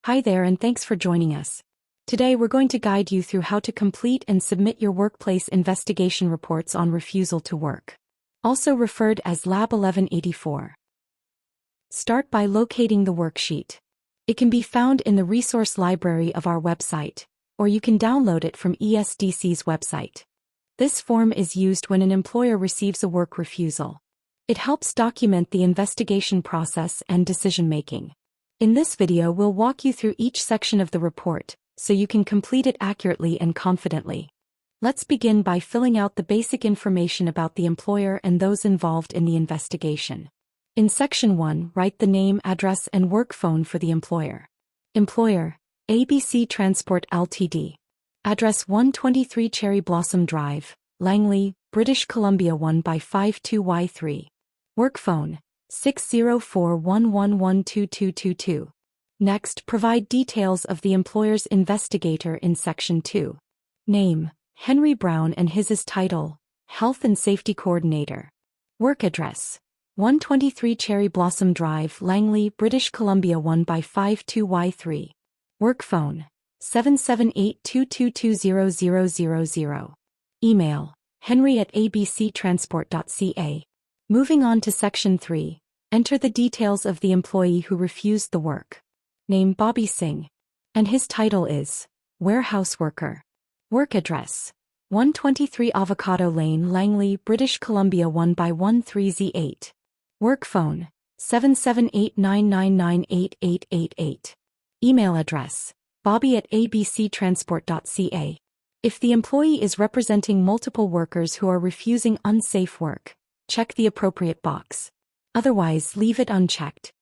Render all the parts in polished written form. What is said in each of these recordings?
Hi there and thanks for joining us. Today we're going to guide you through how to complete and submit your workplace investigation reports on refusal to work, also referred as Lab 1184. Start by locating the worksheet. It can be found in the resource library of our website, or you can download it from ESDC's website. This form is used when an employer receives a work refusal. It helps document the investigation process and decision-making. In this video we'll walk you through each section of the report, so you can complete it accurately and confidently. Let's begin by filling out the basic information about the employer and those involved in the investigation. In Section 1, write the name, address, and work phone for the employer. Employer: ABC Transport Ltd. Address 123 Cherry Blossom Drive, Langley, British Columbia 1x52Y3. Work phone: 604-111-2222. Next, provide details of the employer's investigator in Section 2. Name: Henry Brown and his title: Health and Safety Coordinator. Work address: 123 Cherry Blossom Drive, Langley, British Columbia 1x52Y3. Work phone: 778-222-0000. Email: henry@abctransport.ca. Moving on to Section 3, enter the details of the employee who refused the work. Name: Bobby Singh. And his title is warehouse worker. Work address: 123 Avocado Lane, Langley, British Columbia 1x13Z8. Work phone: 778-999-8888. Email address: bobby@abctransport.ca. If the employee is representing multiple workers who are refusing unsafe work, check the appropriate box. Otherwise, leave it unchecked.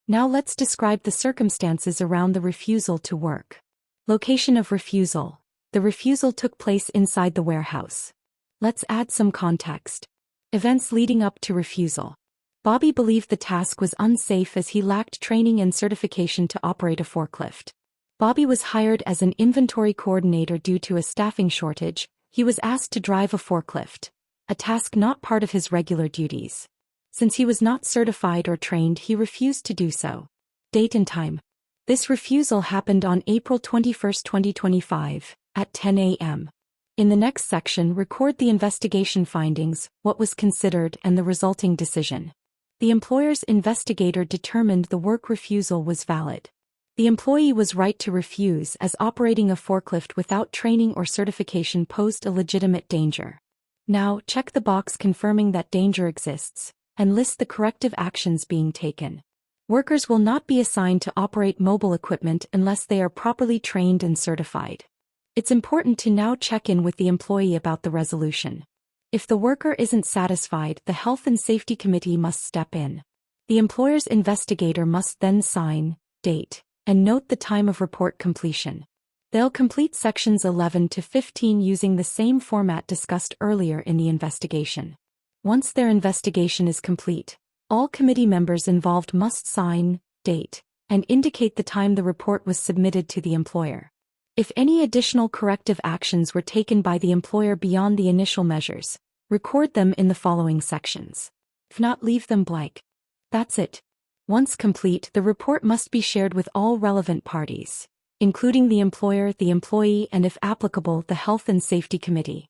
Now let's describe the circumstances around the refusal to work. Location of refusal: the refusal took place inside the warehouse. Let's add some context. Events leading up to refusal. Bobby believed the task was unsafe as he lacked training and certification to operate a forklift. Bobby was hired as an inventory coordinator due to a staffing shortage. He was asked to drive a forklift, a task not part of his regular duties. Since he was not certified or trained, he refused to do so. Date and time. This refusal happened on April 21, 2025, at 10 a.m. In the next section, record the investigation findings, what was considered, and the resulting decision. The employer's investigator determined the work refusal was valid. The employee was right to refuse as operating a forklift without training or certification posed a legitimate danger. Now, check the box confirming that danger exists, and list the corrective actions being taken. Workers will not be assigned to operate mobile equipment unless they are properly trained and certified. It's important to now check in with the employee about the resolution. If the worker isn't satisfied, the Health and Safety Committee must step in. The employer's investigator must then sign, date, and note the time of report completion. They'll complete sections 11 to 15 using the same format discussed earlier in the investigation. Once their investigation is complete, all committee members involved must sign, date, and indicate the time the report was submitted to the employer. If any additional corrective actions were taken by the employer beyond the initial measures, record them in the following sections. If not, leave them blank. That's it. Once complete, the report must be shared with all relevant parties, including the employer, the employee, and if applicable, the Health and Safety Committee.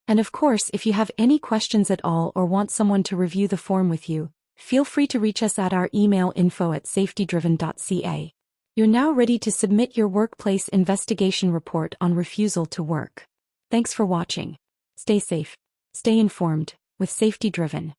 And of course, if you have any questions at all or want someone to review the form with you, feel free to reach us at our email info@safetydriven.ca. You're now ready to submit your workplace investigation report on refusal to work. Thanks for watching. Stay safe, stay informed, with Safety Driven.